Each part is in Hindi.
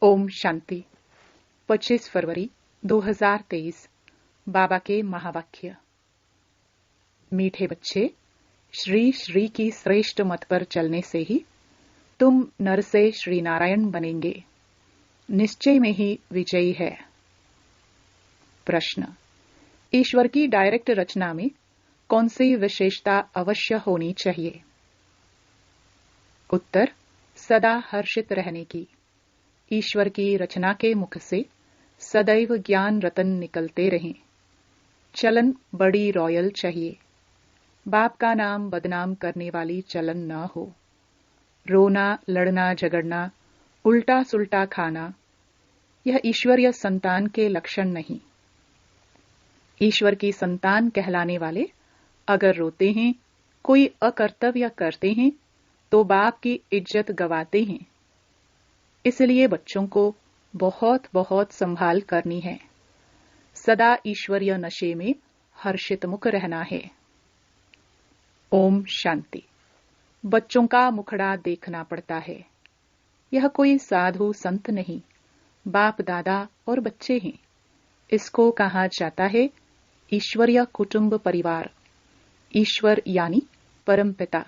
ओम शांति। 25 फरवरी 2023। बाबा के महावाक्य। मीठे बच्चे, श्री श्री की श्रेष्ठ मत पर चलने से ही तुम नर से श्री नारायण बनेंगे। निश्चय में ही विजयी है। प्रश्न: ईश्वर की डायरेक्ट रचना में कौन सी विशेषता अवश्य होनी चाहिए? उत्तर: सदा हर्षित रहने की। ईश्वर की रचना के मुख से सदैव ज्ञान रतन निकलते रहें। चलन बड़ी रॉयल चाहिए। बाप का नाम बदनाम करने वाली चलन न हो। रोना, लड़ना, झगड़ना, उल्टा सुल्टा खाना, यह ईश्वरीय संतान के लक्षण नहीं। ईश्वर की संतान कहलाने वाले अगर रोते हैं, कोई अकर्तव्य करते हैं, तो बाप की इज्जत गवाते हैं। इसलिए बच्चों को बहुत बहुत संभाल करनी है। सदा ईश्वरीय नशे में हर्षित मुख रहना है। ओम शांति। बच्चों का मुखड़ा देखना पड़ता है। यह कोई साधु संत नहीं, बाप दादा और बच्चे हैं। इसको कहा जाता है ईश्वरीय कुटुंब परिवार। ईश्वर यानी परमपिता,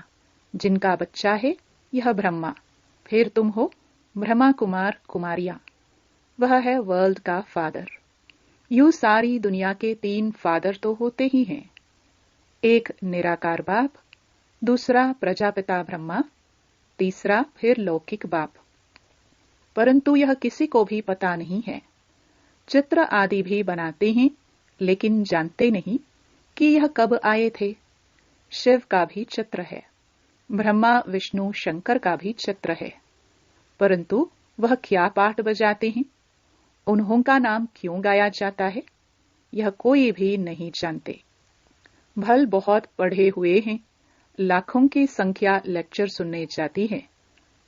जिनका बच्चा है यह ब्रह्मा, फिर तुम हो ब्रह्मा कुमार कुमारियां। वह है वर्ल्ड का फादर। यूं सारी दुनिया के 3 फादर तो होते ही हैं। एक निराकार बाप, दूसरा प्रजापिता ब्रह्मा, तीसरा फिर लौकिक बाप। परंतु यह किसी को भी पता नहीं है। चित्र आदि भी बनाते हैं, लेकिन जानते नहीं कि यह कब आए थे। शिव का भी चित्र है, ब्रह्मा विष्णु शंकर का भी चित्र है, परंतु वह क्या पाठ बजाते हैं, उन्हों का नाम क्यों गाया जाता है, यह कोई भी नहीं जानते। भल बहुत पढ़े हुए हैं, लाखों की संख्या लेक्चर सुनने जाती है,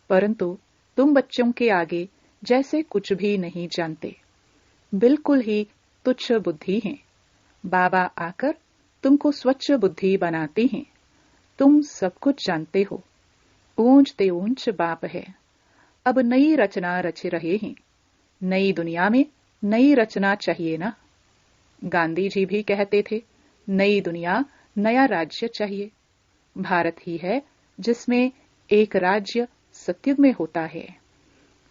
परंतु तुम बच्चों के आगे जैसे कुछ भी नहीं जानते। बिल्कुल ही तुच्छ बुद्धि हैं। बाबा आकर तुमको स्वच्छ बुद्धि बनाते हैं। तुम सब कुछ जानते हो। ऊंच ते ऊंच बाप है। अब नई रचना रच रहे हैं। नई दुनिया में नई रचना चाहिए ना। गांधी जी भी कहते थे, नई दुनिया नया राज्य चाहिए। भारत ही है जिसमें एक राज्य सतयुग में होता है।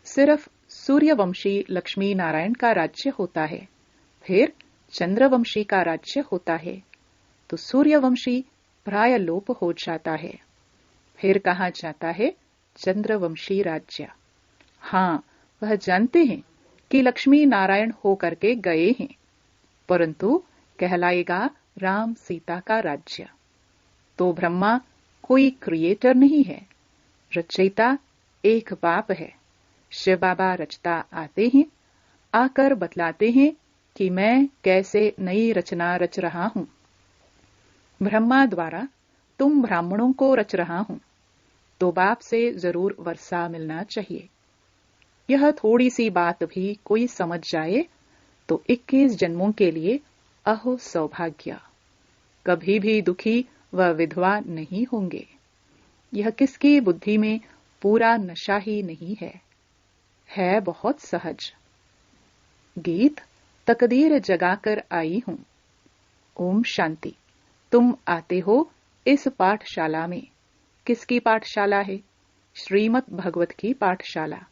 सिर्फ सूर्यवंशी लक्ष्मी नारायण का राज्य होता है, फिर चंद्रवंशी का राज्य होता है, तो सूर्यवंशी प्राय लोप हो जाता है। फिर कहा जाता है चंद्रवंशी राज्य। हाँ, वह जानते हैं कि लक्ष्मी नारायण होकर के गए हैं, परंतु कहलाएगा राम सीता का राज्य। तो ब्रह्मा कोई क्रिएटर नहीं है, रचयिता एक बाप है। शिव बाबा रचता आते हैं, आकर बतलाते हैं कि मैं कैसे नई रचना रच रहा हूं। ब्रह्मा द्वारा तुम ब्राह्मणों को रच रहा हूं, तो बाप से जरूर वर्षा मिलना चाहिए। यह थोड़ी सी बात भी कोई समझ जाए तो 21 जन्मों के लिए अहो सौभाग्य। कभी भी दुखी व विधवा नहीं होंगे। यह किसकी बुद्धि में पूरा नशा ही नहीं है बहुत सहज। गीत तकदीर जगाकर आई हूं। ओम शांति। तुम आते हो इस पाठशाला में। किसकी पाठशाला है? श्रीमद् भगवत की पाठशाला।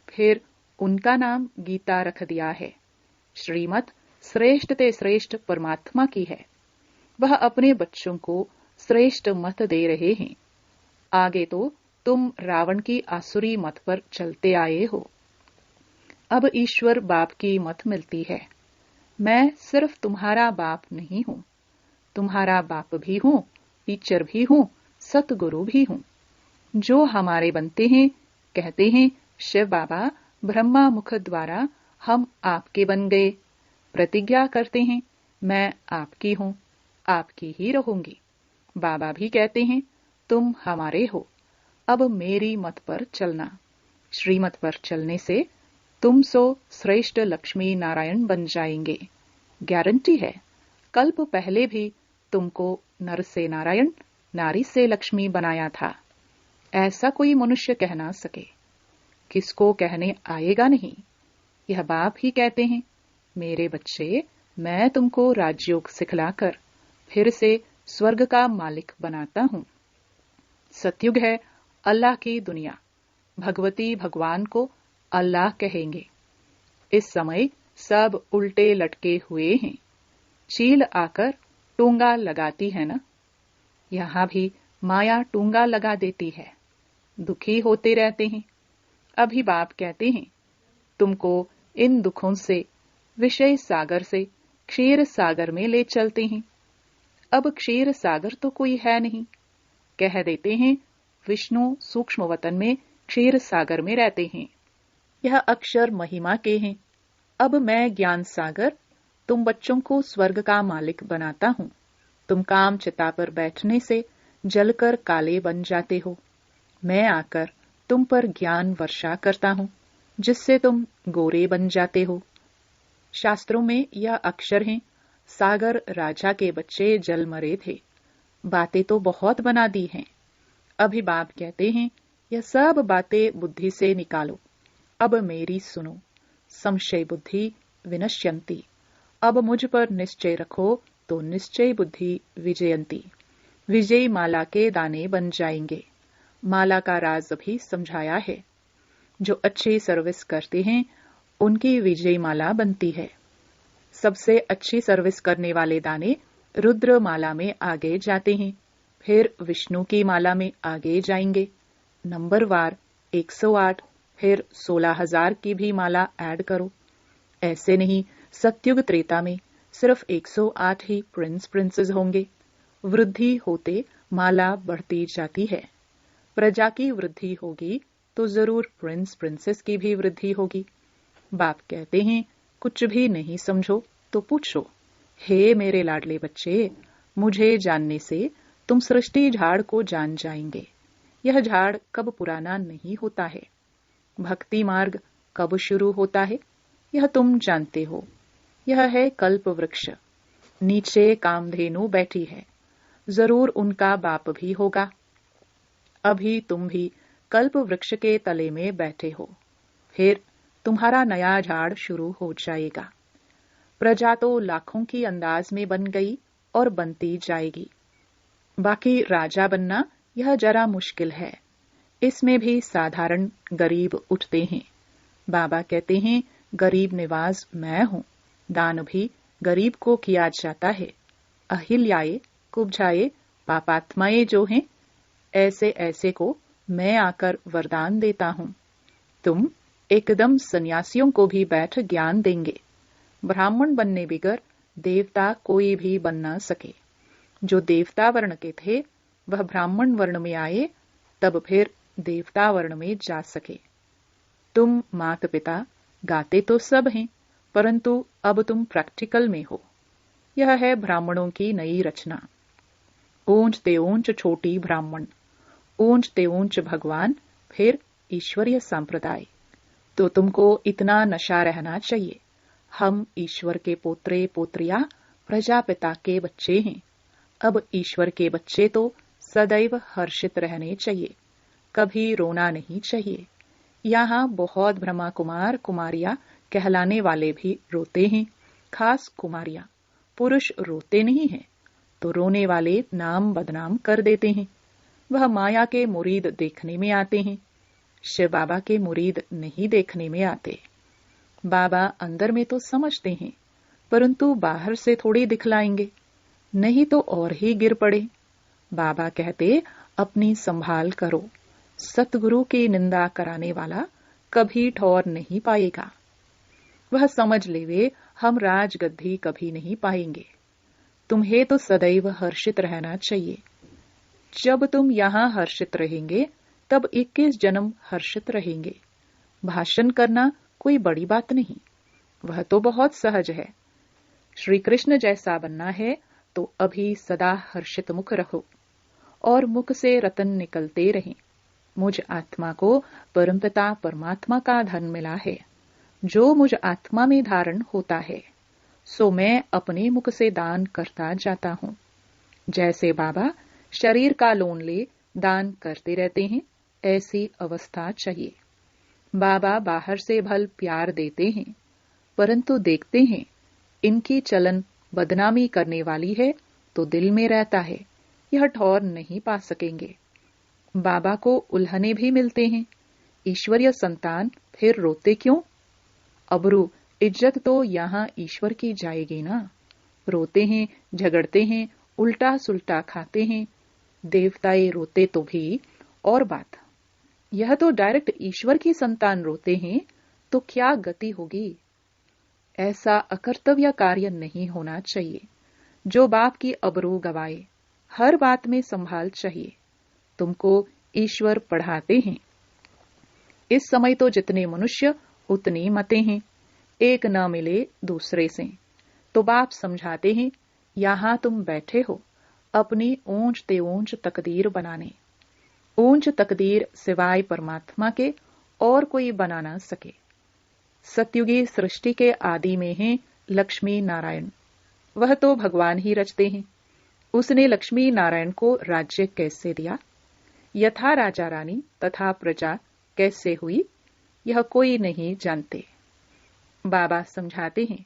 फिर उनका नाम गीता रख दिया है। श्रीमत श्रेष्ठ ते श्रेष्ठ परमात्मा की है। वह अपने बच्चों को श्रेष्ठ मत दे रहे हैं। आगे तो तुम रावण की आसुरी मत पर चलते आए हो। अब ईश्वर बाप की मत मिलती है। मैं सिर्फ तुम्हारा बाप नहीं हूं, तुम्हारा बाप भी हूं, टीचर भी हूं, सतगुरु भी हूं। जो हमारे बनते हैं कहते हैं शिव बाबा ब्रह्मा मुख द्वारा हम आपके बन गए। प्रतिज्ञा करते हैं मैं आपकी हूं, आपकी ही रहूंगी। बाबा भी कहते हैं तुम हमारे हो, अब मेरी मत पर चलना। श्रीमत पर चलने से तुम सो श्रेष्ठ लक्ष्मी नारायण बन जाएंगे। गारंटी है। कल्प पहले भी तुमको नर से नारायण, नारी से लक्ष्मी बनाया था। ऐसा कोई मनुष्य कह ना सके। किसको कहने आएगा नहीं। यह बाप ही कहते हैं, मेरे बच्चे, मैं तुमको राजयोग सिखलाकर फिर से स्वर्ग का मालिक बनाता हूं। सतयुग है, अल्लाह की दुनिया। भगवती भगवान को अल्लाह कहेंगे। इस समय सब उल्टे लटके हुए हैं। चील आकर टूंगा लगाती है ना, यहां भी माया टूंगा लगा देती है। दुखी होते रहते हैं। अभी बाप कहते हैं, तुमको इन दुखों से, विषय सागर से क्षीर सागर में ले चलते हैं। अब क्षीर सागर तो कोई है नहीं। कह देते हैं, विष्णु सूक्ष्म वतन में क्षीर सागर में रहते हैं। यह अक्षर महिमा के हैं। अब मैं ज्ञान सागर तुम बच्चों को स्वर्ग का मालिक बनाता हूं। तुम काम चिता पर बैठने से जलकर काले बन जाते हो। मैं आकर तुम पर ज्ञान वर्षा करता हूं, जिससे तुम गोरे बन जाते हो। शास्त्रों में यह अक्षर हैं। सागर राजा के बच्चे जल मरे थे। बातें तो बहुत बना दी हैं। अभी बाप कहते हैं, यह सब बातें बुद्धि से निकालो। अब मेरी सुनो। संशय बुद्धि विनश्यंती। अब मुझ पर निश्चय रखो तो निश्चय बुद्धि विजयंती। विजयी माला के दाने बन जाएंगे। माला का राज भी समझाया है। जो अच्छी सर्विस करते हैं उनकी विजयी माला बनती है। सबसे अच्छी सर्विस करने वाले दाने रुद्र माला में आगे जाते हैं, फिर विष्णु की माला में आगे जाएंगे। नंबरवार 108, फिर 16,000 की भी माला ऐड करो। ऐसे नहीं, सतयुग त्रेता में सिर्फ 108 ही प्रिंस प्रिंसेस होंगे। वृद्धि होते माला बढ़ती जाती है। प्रजा की वृद्धि होगी तो जरूर प्रिंस प्रिंसेस की भी वृद्धि होगी। बाप कहते हैं, कुछ भी नहीं समझो तो पूछो। हे मेरे लाडले बच्चे, मुझे जानने से तुम सृष्टि झाड़ को जान जाएंगे। यह झाड़ कब पुराना नहीं होता है। भक्ति मार्ग कब शुरू होता है, यह तुम जानते हो। यह है कल्प वृक्ष। नीचे कामधेनु बैठी है। जरूर उनका बाप भी होगा। अभी तुम भी कल्प वृक्ष के तले में बैठे हो। फिर तुम्हारा नया झाड़ शुरू हो जाएगा। प्रजा तो लाखों की अंदाज में बन गई और बनती जाएगी। बाकी राजा बनना यह जरा मुश्किल है। इसमें भी साधारण गरीब उठते हैं। बाबा कहते हैं, गरीब निवाज मैं हूं। दान भी गरीब को किया जाता है। अहिल्याए, कुब्जाए, पापात्माएं जो हैं, ऐसे ऐसे को मैं आकर वरदान देता हूं। तुम एकदम सन्यासियों को भी बैठ ज्ञान देंगे। ब्राह्मण बनने बिगर देवता कोई भी बन न सके। जो देवता वर्ण के थे वह ब्राह्मण वर्ण में आए, तब फिर देवता वर्ण में जा सके। तुम माता पिता गाते तो सब हैं, परंतु अब तुम प्रैक्टिकल में हो। यह है ब्राह्मणों की नई रचना। ऊंच ते ऊंच छोटी ब्राह्मण, ऊंच ते ऊंच भगवान, फिर ईश्वरीय संप्रदाय। तो तुमको इतना नशा रहना चाहिए। हम ईश्वर के पोत्रे पोत्रिया, प्रजापिता के बच्चे हैं। अब ईश्वर के बच्चे तो सदैव हर्षित रहने चाहिए। कभी रोना नहीं चाहिए। यहाँ बहुत ब्रह्मा कुमार कुमारियां कहलाने वाले भी रोते हैं। खास कुमारियां। पुरुष रोते नहीं हैं, तो रोने वाले नाम बदनाम कर देते हैं। वह माया के मुरीद देखने में आते हैं। शिव बाबा के मुरीद नहीं देखने में आते। बाबा अंदर में तो समझते हैं, परंतु बाहर से थोड़ी दिखलाएंगे, नहीं तो और ही गिर पड़े। बाबा कहते, अपनी संभाल करो। सतगुरु की निंदा कराने वाला कभी ठौर नहीं पाएगा। वह समझ लेवे, हम राजगद्दी कभी नहीं पाएंगे। तुम्हें तो सदैव हर्षित रहना चाहिए। जब तुम यहाँ हर्षित रहेंगे, तब 21 जन्म हर्षित रहेंगे। भाषण करना कोई बड़ी बात नहीं, वह तो बहुत सहज है। श्री कृष्ण जैसा बनना है तो अभी सदा हर्षित मुख रहो और मुख से रतन निकलते रहें। मुझ आत्मा को परमपिता परमात्मा का धन मिला है, जो मुझ आत्मा में धारण होता है, सो मैं अपने मुख से दान करता जाता हूँ। जैसे बाबा शरीर का लोन ले दान करते रहते हैं, ऐसी अवस्था चाहिए। बाबा बाहर से भल प्यार देते हैं, परंतु देखते हैं इनकी चलन बदनामी करने वाली है तो दिल में रहता है, यह ठौर नहीं पा सकेंगे। बाबा को उल्हने भी मिलते हैं, ईश्वरीय संतान फिर रोते क्यों? अबरू इज्जत तो यहाँ ईश्वर की जाएगी ना। रोते हैं, झगड़ते हैं, उल्टा सुल्टा खाते हैं, देवताए रोते तो भी और बात। यह तो डायरेक्ट ईश्वर की संतान रोते हैं, तो क्या गति होगी? ऐसा अकर्तव्य कार्य नहीं होना चाहिए। जो बाप की अबरू गवाए, हर बात में संभाल चाहिए। तुमको ईश्वर पढ़ाते हैं। इस समय तो जितने मनुष्य उतनी मतें हैं, एक न मिले दूसरे से। तो बाप समझाते हैं, यहां तुम बैठे हो अपनी ऊंच ते ऊंच तकदीर बनाने। ऊंच तकदीर सिवाय परमात्मा के और कोई बना ना सके। सत्युगी सृष्टि के आदि में हैं लक्ष्मी नारायण, वह तो भगवान ही रचते हैं। उसने लक्ष्मी नारायण को राज्य कैसे दिया, यथा राजा रानी तथा प्रजा कैसे हुई, यह कोई नहीं जानते। बाबा समझाते हैं,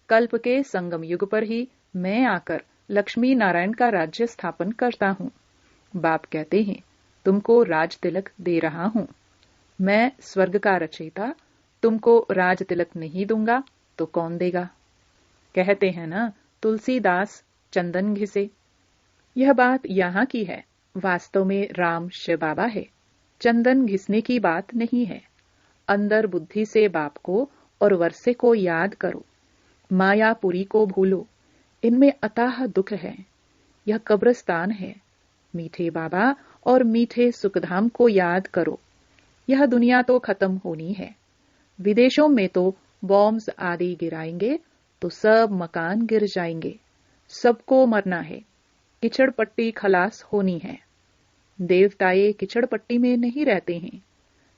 कल्प के संगम युग पर ही मैं आकर लक्ष्मी नारायण का राज्य स्थापन करता हूँ। बाप कहते हैं, तुमको राज तिलक दे रहा हूँ। मैं स्वर्ग का रचयिता तुमको राज तिलक नहीं दूंगा तो कौन देगा? कहते हैं ना, तुलसीदास चंदन घिसे। यह बात यहाँ की है, वास्तव में राम शिव बाबा है। चंदन घिसने की बात नहीं है। अंदर बुद्धि से बाप को और वर्षे को याद करो, मायापुरी को भूलो। इनमें अथाह दुख है। यह कब्रिस्तान है। मीठे बाबा और मीठे सुखधाम को याद करो। यह दुनिया तो खत्म होनी है। विदेशों में तो बॉम्ब्स आदि गिराएंगे तो सब मकान गिर जाएंगे। सबको मरना है। किचड़ पट्टी खलास होनी है। देवताए किचड़ पट्टी में नहीं रहते हैं।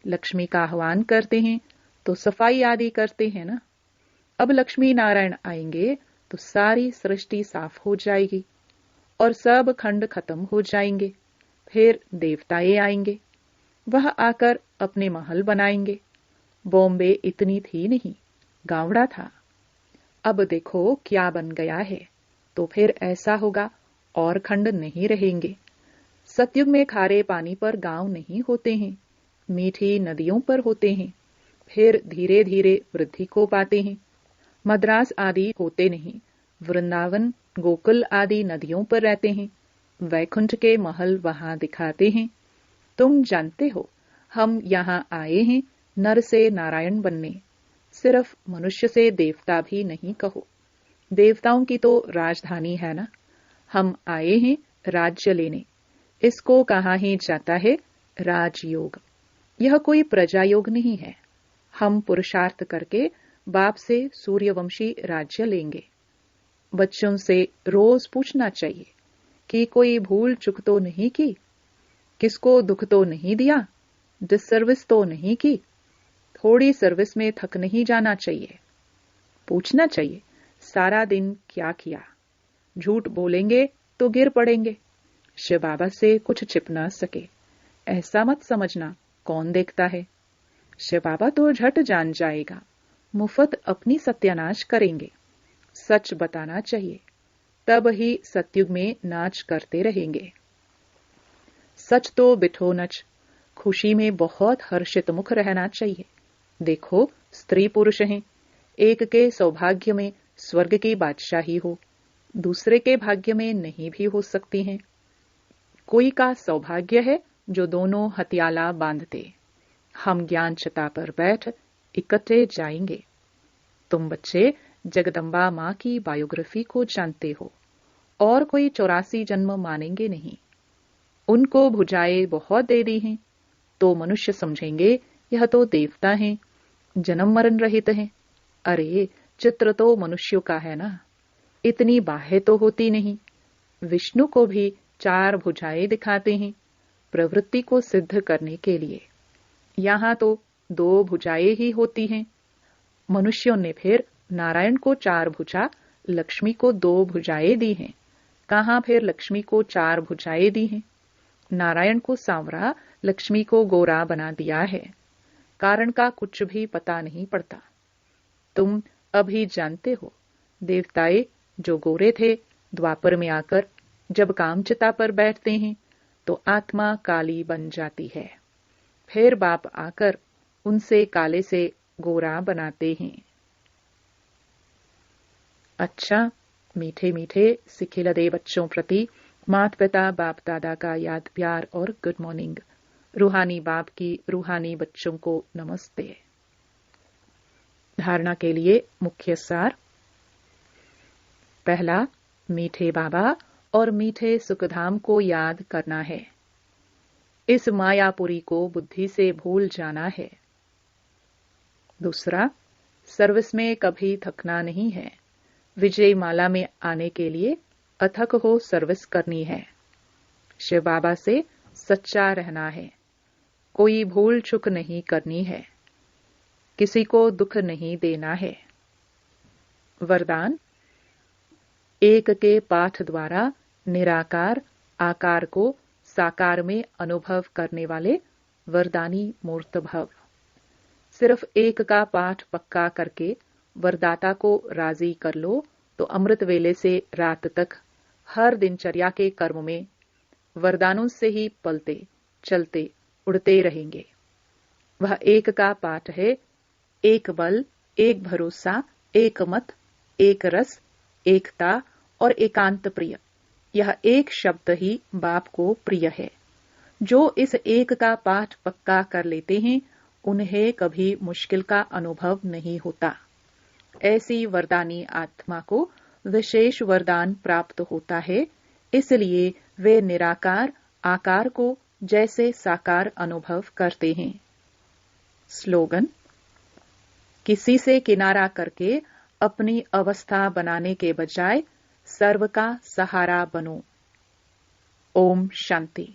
लक्ष्मी का आह्वान करते हैं तो सफाई आदि करते हैं ना। अब लक्ष्मी नारायण आएंगे तो सारी सृष्टि साफ हो जाएगी और सब खंड खत्म हो जाएंगे। फिर देवताए आएंगे, वह आकर अपने महल बनाएंगे। बॉम्बे इतनी थी नहीं, गावड़ा था। अब देखो क्या बन गया है। तो फिर ऐसा होगा और खंड नहीं रहेंगे। सतयुग में खारे पानी पर गांव नहीं होते हैं, मीठी नदियों पर होते हैं। फिर धीरे धीरे वृद्धि को पाते हैं। मद्रास आदि होते नहीं, वृंदावन गोकुल आदि नदियों पर रहते हैं। वैकुंठ के महल वहां दिखाते हैं। तुम जानते हो, हम यहाँ आए हैं नर से नारायण बनने। सिर्फ मनुष्य से देवता भी नहीं कहो। देवताओं की तो राजधानी है ना। हम आए हैं राज्य लेने। इसको कहा ही जाता है राजयोग। यह कोई प्रजायोग नहीं है। हम पुरुषार्थ करके बाप से सूर्यवंशी राज्य लेंगे। बच्चों से रोज पूछना चाहिए कि कोई भूल चुक तो नहीं की, किसको दुख तो नहीं दिया, डिससर्विस तो नहीं की, थोड़ी सर्विस में थक नहीं जाना चाहिए। पूछना चाहिए सारा दिन क्या किया। झूठ बोलेंगे तो गिर पड़ेंगे। शिव बाबा से कुछ छिप ना सके, ऐसा मत समझना कौन देखता है। शिव बाबा तो झट जान जाएगा। मुफ्त अपनी सत्यानाश करेंगे। सच बताना चाहिए, तब ही सतयुग में नाच करते रहेंगे। सच तो बिठो नच। खुशी में बहुत हर्षित मुख रहना चाहिए। देखो स्त्री पुरुष हैं, एक के सौभाग्य में स्वर्ग की बादशाही हो, दूसरे के भाग्य में नहीं भी हो सकती हैं। कोई का सौभाग्य है जो दोनों हथियाला बांधते। हम ज्ञान छता पर बैठ इकट्ठे जाएंगे। तुम बच्चे जगदम्बा माँ की बायोग्राफी को जानते हो, और कोई 84 जन्म मानेंगे नहीं। उनको भुजाएं बहुत दे दी हैं, तो मनुष्य समझेंगे यह तो देवता हैं, जन्म मरण रहित हैं। अरे चित्र तो मनुष्यों का है ना, इतनी बाहें तो होती नहीं। विष्णु को भी 4 भुजाएं दिखाते हैं, प्रवृत्ति को सिद्ध करने के लिए। यहाँ तो 2 भुजाएं ही होती हैं। मनुष्यों ने फिर नारायण को 4 भुजा, लक्ष्मी को 2 भुजाएं दी हैं। कहाँ फिर लक्ष्मी को 4 भुजाएं दी हैं? नारायण को सांवरा, लक्ष्मी को गोरा बना दिया है। कारण का कुछ भी पता नहीं पड़ता। तुम अभी जानते हो, देवताए जो गोरे थे, द्वापर में आकर जब कामचिता पर बैठते हैं तो आत्मा काली बन जाती है। फिर बाप आकर उनसे काले से गोरा बनाते हैं। अच्छा, मीठे मीठे सिखिलदे बच्चों प्रति माता पिता बाप दादा का याद प्यार और गुड मॉर्निंग। रूहानी बाप की रूहानी बच्चों को नमस्ते। धारणा के लिए मुख्य सार। पहला, मीठे बाबा और मीठे सुखधाम को याद करना है। इस मायापुरी को बुद्धि से भूल जाना है। दूसरा, सर्विस में कभी थकना नहीं है। विजय माला में आने के लिए अथक हो सर्विस करनी है। शिव बाबा से सच्चा रहना है। कोई भूल चूक नहीं करनी है। किसी को दुख नहीं देना है। वरदान, एक के पाठ द्वारा निराकार आकार को साकार में अनुभव करने वाले वरदानी मूर्त भव। सिर्फ एक का पाठ पक्का करके वरदाता को राजी कर लो तो अमृत वेले से रात तक हर दिनचर्या के कर्म में वरदानों से ही पलते चलते उड़ते रहेंगे। वह एक का पाठ है, एक बल, एक भरोसा, एक मत, एक रस, एकता और एकांत प्रिय। यह एक शब्द ही बाप को प्रिय है। जो इस एक का पाठ पक्का कर लेते हैं उन्हें कभी मुश्किल का अनुभव नहीं होता। ऐसी वरदानी आत्मा को विशेष वरदान प्राप्त होता है, इसलिए वे निराकार आकार को जैसे साकार अनुभव करते हैं। स्लोगन, किसी से किनारा करके अपनी अवस्था बनाने के बजाय सर्व का सहारा बनो। ओम शांति।